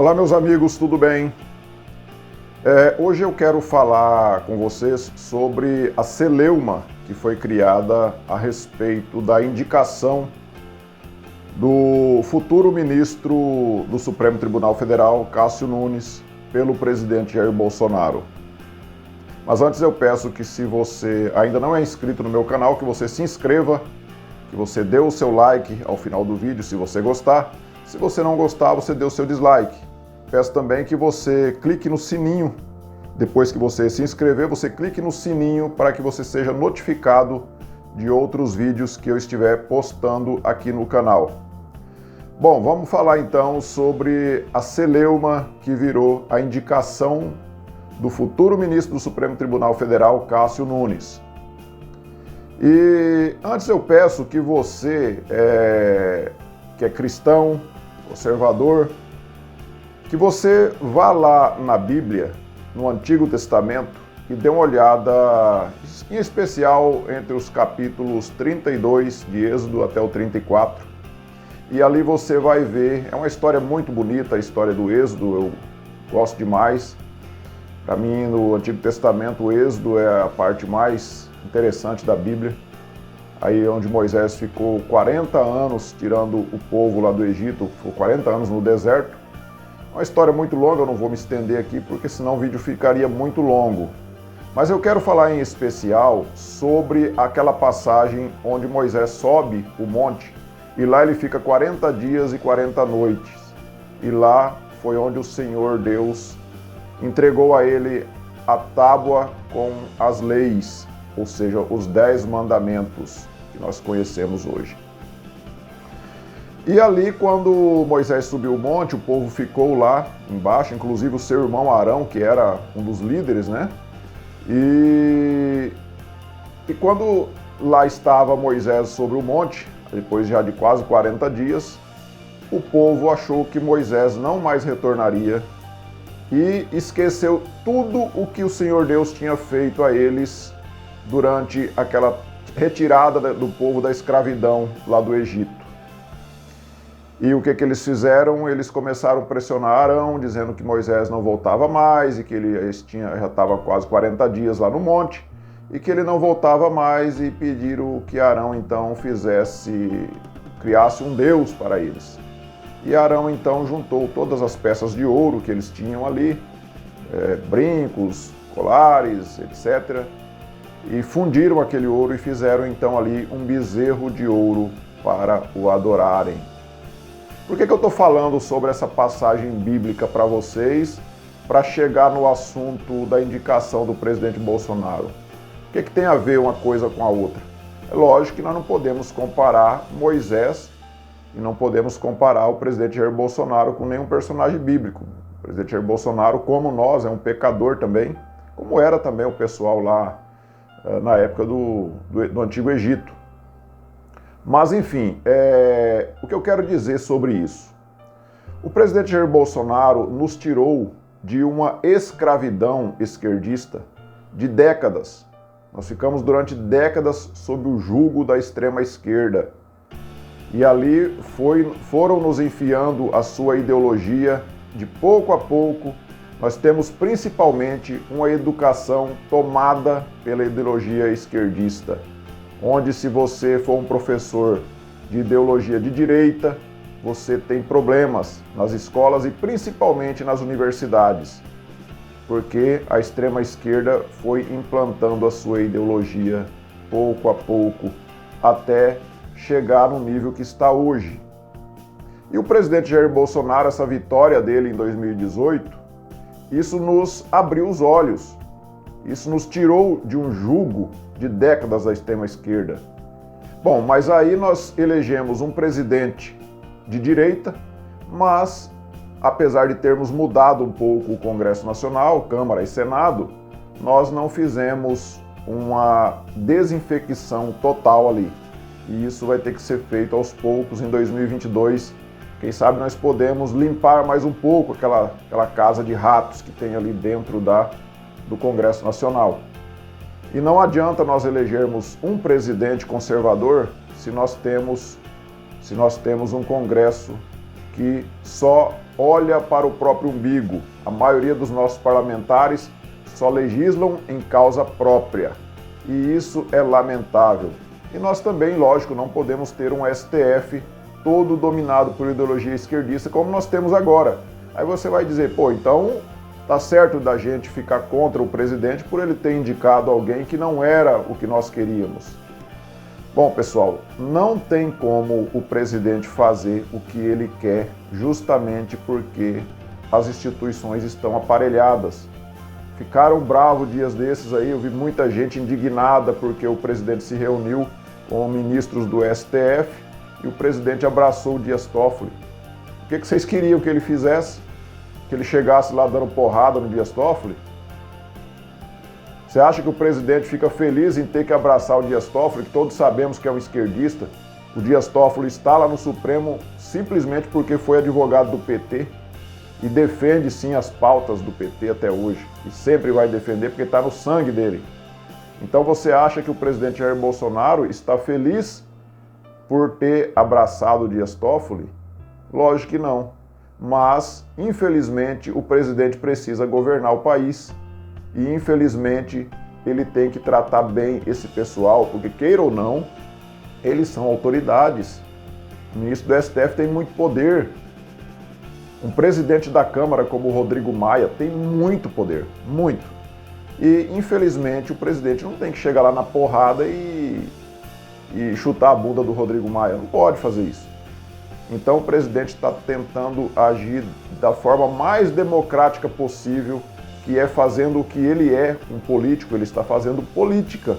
Olá, meus amigos, tudo bem? Hoje eu quero falar com vocês sobre a celeuma que foi criada a respeito da indicação do futuro ministro do Supremo Tribunal Federal, Cássio Nunes, pelo presidente Jair Bolsonaro. Mas antes eu peço que, se você ainda não é inscrito no meu canal, que você se inscreva, que você dê o seu like ao final do vídeo se você gostar. Se você não gostar, você dê o seu dislike. Peço também que você clique no sininho. Depois que você se inscrever, você clique no sininho para que você seja notificado de outros vídeos que eu estiver postando aqui no canal. Bom, vamos falar então sobre a celeuma que virou a indicação do futuro ministro do Supremo Tribunal Federal, Cássio Nunes. E antes eu peço que você, que é cristão, conservador, que você vá lá na Bíblia, no Antigo Testamento, e dê uma olhada, em especial entre os capítulos 32 de Êxodo até o 34. E ali você vai ver, é uma história muito bonita, a história do Êxodo, eu gosto demais. Para mim, no Antigo Testamento, o Êxodo é a parte mais interessante da Bíblia. Aí onde Moisés ficou 40 anos tirando o povo lá do Egito, ficou 40 anos no deserto. Uma história muito longa, eu não vou me estender aqui, porque senão o vídeo ficaria muito longo. Mas eu quero falar em especial sobre aquela passagem onde Moisés sobe o monte e lá ele fica 40 dias e 40 noites. E lá foi onde o Senhor Deus entregou a ele a tábua com as leis, ou seja, os 10 mandamentos que nós conhecemos hoje. E ali, quando Moisés subiu o monte, o povo ficou lá embaixo, inclusive o seu irmão Arão, que era um dos líderes, né? E quando lá estava Moisés sobre o monte, depois já de quase 40 dias, o povo achou que Moisés não mais retornaria e esqueceu tudo o que o Senhor Deus tinha feito a eles durante aquela retirada do povo da escravidão lá do Egito. E o que eles fizeram? Eles começaram a pressionar Arão, dizendo que Moisés não voltava mais e que ele já estava quase 40 dias lá no monte e que ele não voltava mais, e pediram que Arão então criasse um Deus para eles. E Arão então juntou todas as peças de ouro que eles tinham ali, brincos, colares, etc., e fundiram aquele ouro e fizeram então ali um bezerro de ouro para o adorarem. Por que eu estou falando sobre essa passagem bíblica para vocês, para chegar no assunto da indicação do presidente Bolsonaro? O que tem a ver uma coisa com a outra? É lógico que nós não podemos comparar Moisés e não podemos comparar o presidente Jair Bolsonaro com nenhum personagem bíblico. O presidente Jair Bolsonaro, como nós, é um pecador também, como era também o pessoal lá na época do Antigo Egito. Mas, enfim, o que eu quero dizer sobre isso? O presidente Jair Bolsonaro nos tirou de uma escravidão esquerdista de décadas. Nós ficamos durante décadas sob o jugo da extrema esquerda. E ali foram nos enfiando a sua ideologia de pouco a pouco. Nós temos principalmente uma educação tomada pela ideologia esquerdista, onde, se você for um professor de ideologia de direita, você tem problemas nas escolas e principalmente nas universidades, porque a extrema esquerda foi implantando a sua ideologia pouco a pouco até chegar no nível que está hoje. E o presidente Jair Bolsonaro, essa vitória dele em 2018, isso nos abriu os olhos. Isso nos tirou de um jugo de décadas da extrema esquerda. Bom, mas aí nós elegemos um presidente de direita, mas apesar de termos mudado um pouco o Congresso Nacional, Câmara e Senado, nós não fizemos uma desinfecção total ali. E isso vai ter que ser feito aos poucos em 2022. Quem sabe nós podemos limpar mais um pouco aquela casa de ratos que tem ali dentro do Congresso Nacional. E não adianta nós elegermos um presidente conservador se nós temos um Congresso que só olha para o próprio umbigo. A maioria dos nossos parlamentares só legislam em causa própria. E isso é lamentável. E nós também, lógico, não podemos ter um STF todo dominado por ideologia esquerdista como nós temos agora. Aí você vai dizer, pô, então tá certo da gente ficar contra o presidente por ele ter indicado alguém que não era o que nós queríamos. Bom, pessoal, não tem como o presidente fazer o que ele quer justamente porque as instituições estão aparelhadas. Ficaram bravos dias desses aí, eu vi muita gente indignada porque o presidente se reuniu com ministros do STF e o presidente abraçou o Dias Toffoli. O que vocês queriam que ele fizesse? Que ele chegasse lá dando porrada no Dias Toffoli? Você acha que o presidente fica feliz em ter que abraçar o Dias Toffoli, que todos sabemos que é um esquerdista? O Dias Toffoli está lá no Supremo simplesmente porque foi advogado do PT e defende sim as pautas do PT até hoje. E sempre vai defender porque está no sangue dele. Então você acha que o presidente Jair Bolsonaro está feliz por ter abraçado o Dias Toffoli? Lógico que não. Mas, infelizmente, o presidente precisa governar o país. E, infelizmente, ele tem que tratar bem esse pessoal, porque, queira ou não, eles são autoridades. O ministro do STF tem muito poder. Um presidente da Câmara como o Rodrigo Maia tem muito poder, muito. E, infelizmente, o presidente não tem que chegar lá na porrada e chutar a bunda do Rodrigo Maia. Não pode fazer isso. Então, o presidente está tentando agir da forma mais democrática possível, que é fazendo o que ele é, um político, ele está fazendo política.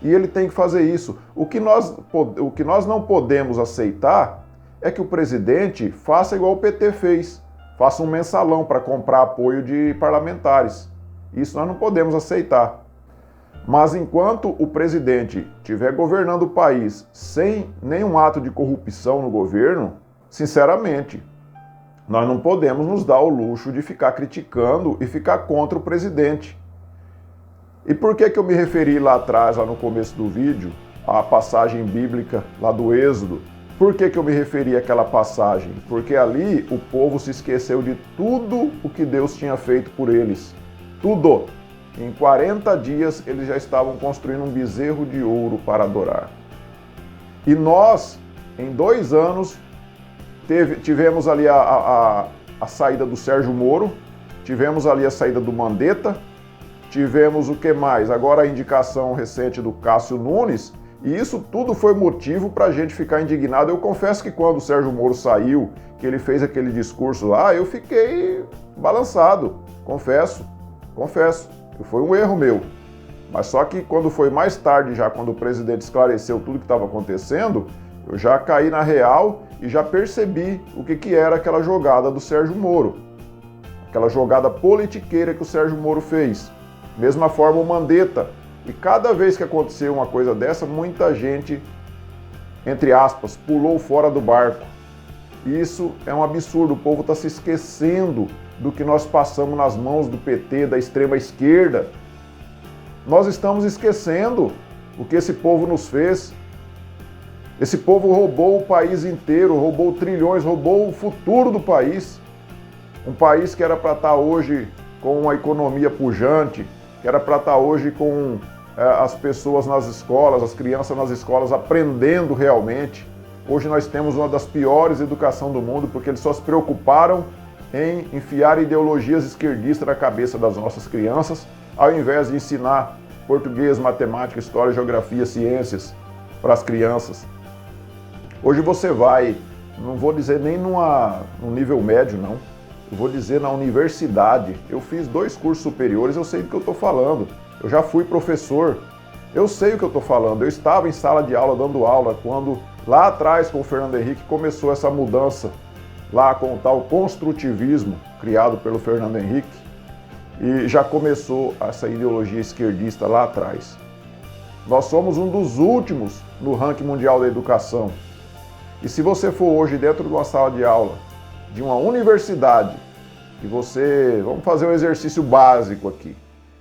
E ele tem que fazer isso. O que nós não podemos aceitar é que o presidente faça igual o PT fez, faça um mensalão para comprar apoio de parlamentares. Isso nós não podemos aceitar. Mas enquanto o presidente estiver governando o país sem nenhum ato de corrupção no governo, sinceramente, nós não podemos nos dar o luxo de ficar criticando e ficar contra o presidente. E por que eu me referi lá atrás, lá no começo do vídeo, à passagem bíblica lá do Êxodo? Por que eu me referi àquela passagem? Porque ali o povo se esqueceu de tudo o que Deus tinha feito por eles. Tudo! Em 40 dias eles já estavam construindo um bezerro de ouro para adorar. E nós, em 2 anos, tivemos ali a saída do Sérgio Moro, tivemos ali a saída do Mandetta, tivemos o que mais? Agora a indicação recente do Cássio Nunes, e isso tudo foi motivo para a gente ficar indignado. Eu confesso que quando o Sérgio Moro saiu, que ele fez aquele discurso lá, eu fiquei balançado, confesso. Foi um erro meu. Mas só que quando foi mais tarde, já quando o presidente esclareceu tudo que estava acontecendo, eu já caí na real e já percebi o que era aquela jogada do Sérgio Moro. Aquela jogada politiqueira que o Sérgio Moro fez. Mesma forma o Mandetta. E cada vez que aconteceu uma coisa dessa, muita gente, entre aspas, pulou fora do barco. Isso é um absurdo, o povo está se esquecendo do que nós passamos nas mãos do PT, da extrema esquerda. Nós estamos esquecendo o que esse povo nos fez. Esse povo roubou o país inteiro, roubou trilhões, roubou o futuro do país. Um país que era para estar hoje com uma economia pujante, que era para estar hoje com as pessoas nas escolas, as crianças nas escolas aprendendo realmente. Hoje nós temos uma das piores educações do mundo, porque eles só se preocuparam em enfiar ideologias esquerdistas na cabeça das nossas crianças, ao invés de ensinar português, matemática, história, geografia, ciências para as crianças. Hoje você vai, não vou dizer nem num nível médio não, eu vou dizer na universidade. Eu fiz 2 cursos superiores, eu sei do que eu estou falando. Eu já fui professor, eu sei o que eu estou falando. Eu estava em sala de aula, dando aula, quando lá atrás com o Fernando Henrique começou essa mudança, lá com o tal construtivismo criado pelo Fernando Henrique, e já começou essa ideologia esquerdista lá atrás. Nós somos um dos últimos no ranking mundial da educação. E se você for hoje dentro de uma sala de aula, de uma universidade, e você, vamos fazer um exercício básico aqui,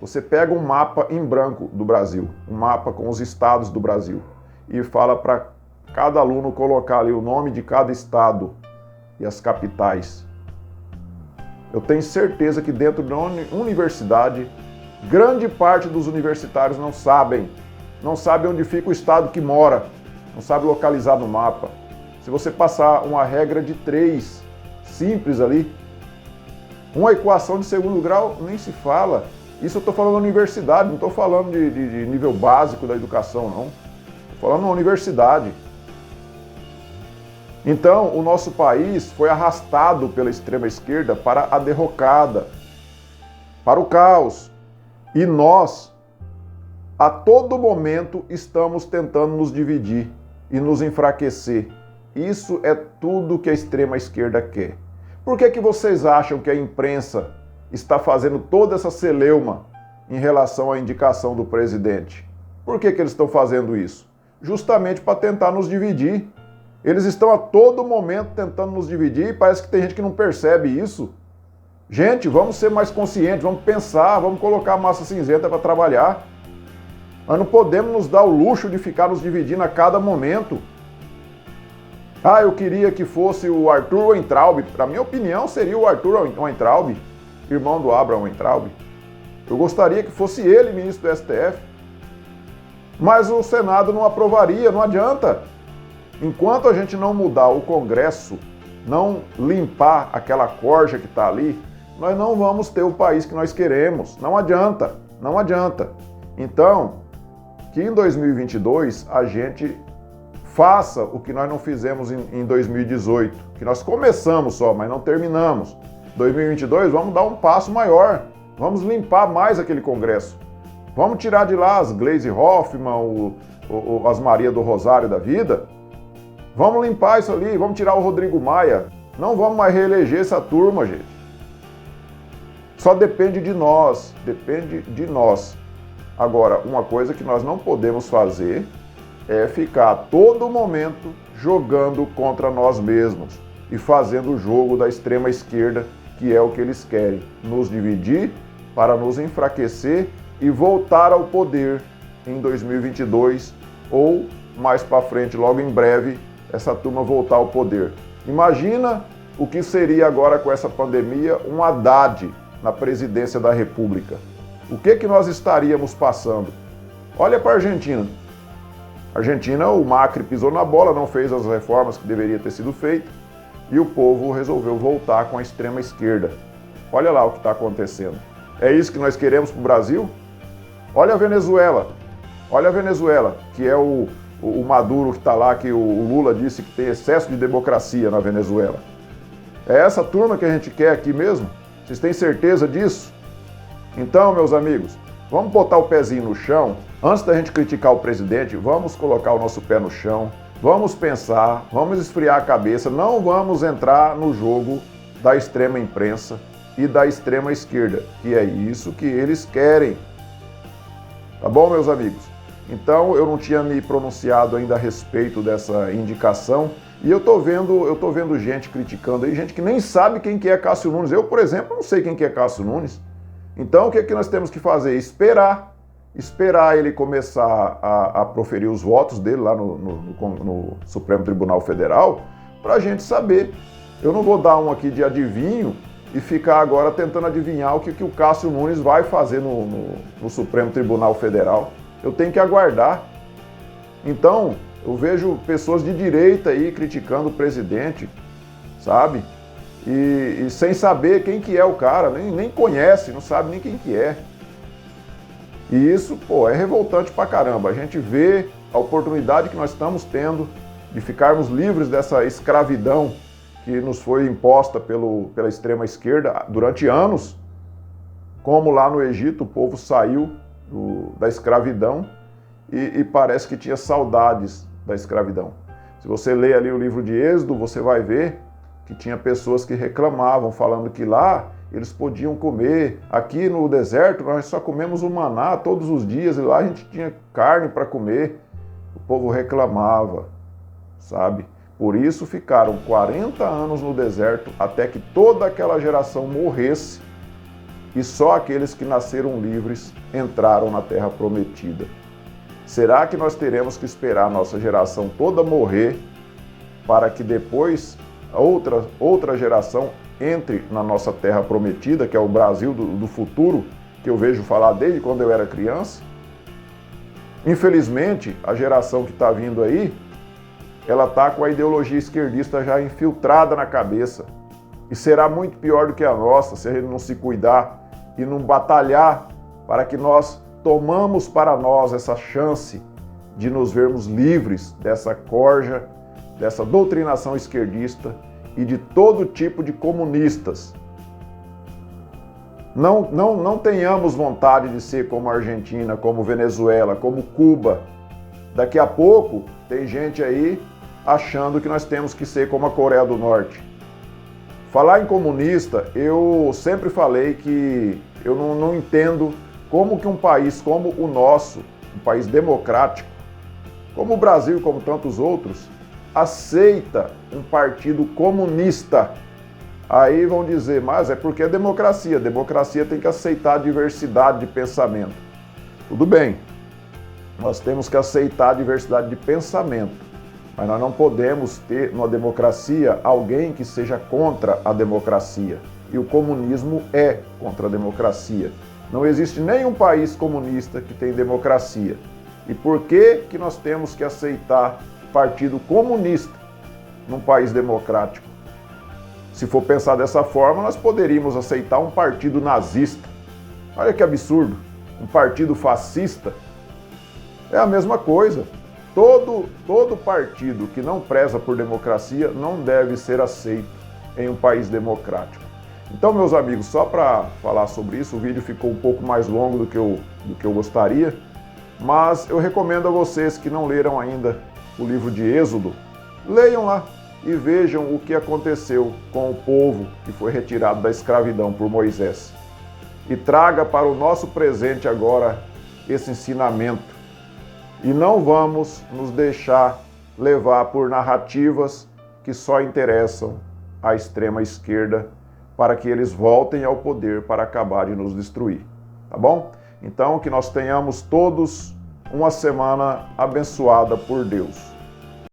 você pega um mapa em branco do Brasil, um mapa com os estados do Brasil, e fala para cada aluno colocar ali o nome de cada estado e as capitais. Eu tenho certeza que dentro da universidade, grande parte dos universitários não sabem onde fica o estado que mora, não sabe localizar no mapa. Se você passar uma regra de 3, simples ali, uma equação de segundo grau nem se fala. Isso eu estou falando da universidade, não estou falando de nível básico da educação, não. Estou falando na universidade. Então, o nosso país foi arrastado pela extrema esquerda para a derrocada, para o caos. E nós, a todo momento, estamos tentando nos dividir e nos enfraquecer. Isso é tudo que a extrema esquerda quer. Por que vocês acham que a imprensa está fazendo toda essa celeuma em relação à indicação do presidente? Por que eles estão fazendo isso? Justamente para tentar nos dividir. Eles estão a todo momento tentando nos dividir e parece que tem gente que não percebe isso. Gente, vamos ser mais conscientes, vamos pensar, vamos colocar a massa cinzenta para trabalhar. Nós não podemos nos dar o luxo de ficar nos dividindo a cada momento. Ah, eu queria que fosse o Arthur Weintraub. Para minha opinião, seria o Arthur Weintraub, irmão do Abraham Weintraub. Eu gostaria que fosse ele ministro do STF. Mas o Senado não aprovaria, não adianta. Enquanto a gente não mudar o Congresso, não limpar aquela corja que está ali, nós não vamos ter o país que nós queremos. Não adianta, não adianta. Então, que em 2022 a gente faça o que nós não fizemos em 2018, que nós começamos só, mas não terminamos. 2022 vamos dar um passo maior, vamos limpar mais aquele Congresso. Vamos tirar de lá as Gleisi Hoffmann, as Maria do Rosário da vida. Vamos limpar isso ali, vamos tirar o Rodrigo Maia. Não vamos mais reeleger essa turma, gente. Só depende de nós, depende de nós. Agora, uma coisa que nós não podemos fazer é ficar a todo momento jogando contra nós mesmos e fazendo o jogo da extrema esquerda, que é o que eles querem, nos dividir para nos enfraquecer e voltar ao poder em 2022 ou mais para frente, logo em breve, essa turma voltar ao poder. Imagina o que seria agora com essa pandemia um Haddad na presidência da República. O que nós estaríamos passando? Olha para a Argentina. A Argentina, o Macri pisou na bola, não fez as reformas que deveria ter sido feito e o povo resolveu voltar com a extrema esquerda. Olha lá o que está acontecendo. É isso que nós queremos para o Brasil? Olha a Venezuela, que é o Maduro que está lá, que o Lula disse que tem excesso de democracia na Venezuela. É essa turma que a gente quer aqui mesmo? Vocês têm certeza disso? Então, meus amigos, vamos botar o pezinho no chão. Antes da gente criticar o presidente, vamos colocar o nosso pé no chão, vamos pensar, vamos esfriar a cabeça, não vamos entrar no jogo da extrema imprensa e da extrema esquerda, que é isso que eles querem. Tá bom, meus amigos? Então, eu não tinha me pronunciado ainda a respeito dessa indicação e eu tô vendo gente criticando aí, gente que nem sabe quem que é Cássio Nunes. Eu, por exemplo, não sei quem que é Cássio Nunes. Então, o que é que nós temos que fazer? Esperar ele começar a proferir os votos dele lá no Supremo Tribunal Federal para a gente saber. Eu não vou dar um aqui de adivinho e ficar agora tentando adivinhar o que o Cássio Nunes vai fazer no Supremo Tribunal Federal. Eu tenho que aguardar. Então, eu vejo pessoas de direita aí criticando o presidente, sabe? E sem saber quem que é o cara, nem conhece, não sabe nem quem que é. E isso, é revoltante pra caramba. A gente vê a oportunidade que nós estamos tendo de ficarmos livres dessa escravidão que nos foi imposta pela extrema esquerda durante anos. Como lá no Egito o povo saiu da escravidão e parece que tinha saudades da escravidão. Se você ler ali o livro de Êxodo, você vai ver que tinha pessoas que reclamavam, falando que lá eles podiam comer. Aqui no deserto nós só comemos o maná todos os dias e lá a gente tinha carne para comer. O povo reclamava, sabe? Por isso ficaram 40 anos no deserto até que toda aquela geração morresse e só aqueles que nasceram livres entraram na Terra Prometida. Será que nós teremos que esperar a nossa geração toda morrer para que depois outra geração entre na nossa terra prometida, que é o Brasil do futuro, que eu vejo falar desde quando eu era criança. Infelizmente, a geração que está vindo aí, ela está com a ideologia esquerdista já infiltrada na cabeça. E será muito pior do que a nossa, se a gente não se cuidar e não batalhar para que nós tomamos para nós essa chance de nos vermos livres dessa corja, dessa doutrinação esquerdista e de todo tipo de comunistas. Não tenhamos vontade de ser como a Argentina, como Venezuela, como Cuba. Daqui a pouco tem gente aí achando que nós temos que ser como a Coreia do Norte. Falar em comunista, eu sempre falei que eu não entendo como que um país como o nosso, um país democrático, como o Brasil e como tantos outros, aceita um partido comunista. Aí vão dizer, mas é porque é democracia. Democracia tem que aceitar a diversidade de pensamento. Tudo bem, nós temos que aceitar a diversidade de pensamento, mas nós não podemos ter numa democracia alguém que seja contra a democracia. E o comunismo é contra a democracia. Não existe nenhum país comunista que tem democracia. E por que nós temos que aceitar partido comunista num país democrático? Se for pensar dessa forma, nós poderíamos aceitar um partido nazista. Olha que absurdo, um partido fascista. É a mesma coisa. Todo partido que não preza por democracia não deve ser aceito em um país democrático. Então, meus amigos, só para falar sobre isso, o vídeo ficou um pouco mais longo do que eu gostaria, mas eu recomendo a vocês que não leram ainda o livro de Êxodo, leiam lá e vejam o que aconteceu com o povo que foi retirado da escravidão por Moisés. E traga para o nosso presente agora esse ensinamento. E não vamos nos deixar levar por narrativas que só interessam à extrema esquerda para que eles voltem ao poder para acabar de nos destruir. Tá bom? Então, que nós tenhamos todos uma semana abençoada por Deus.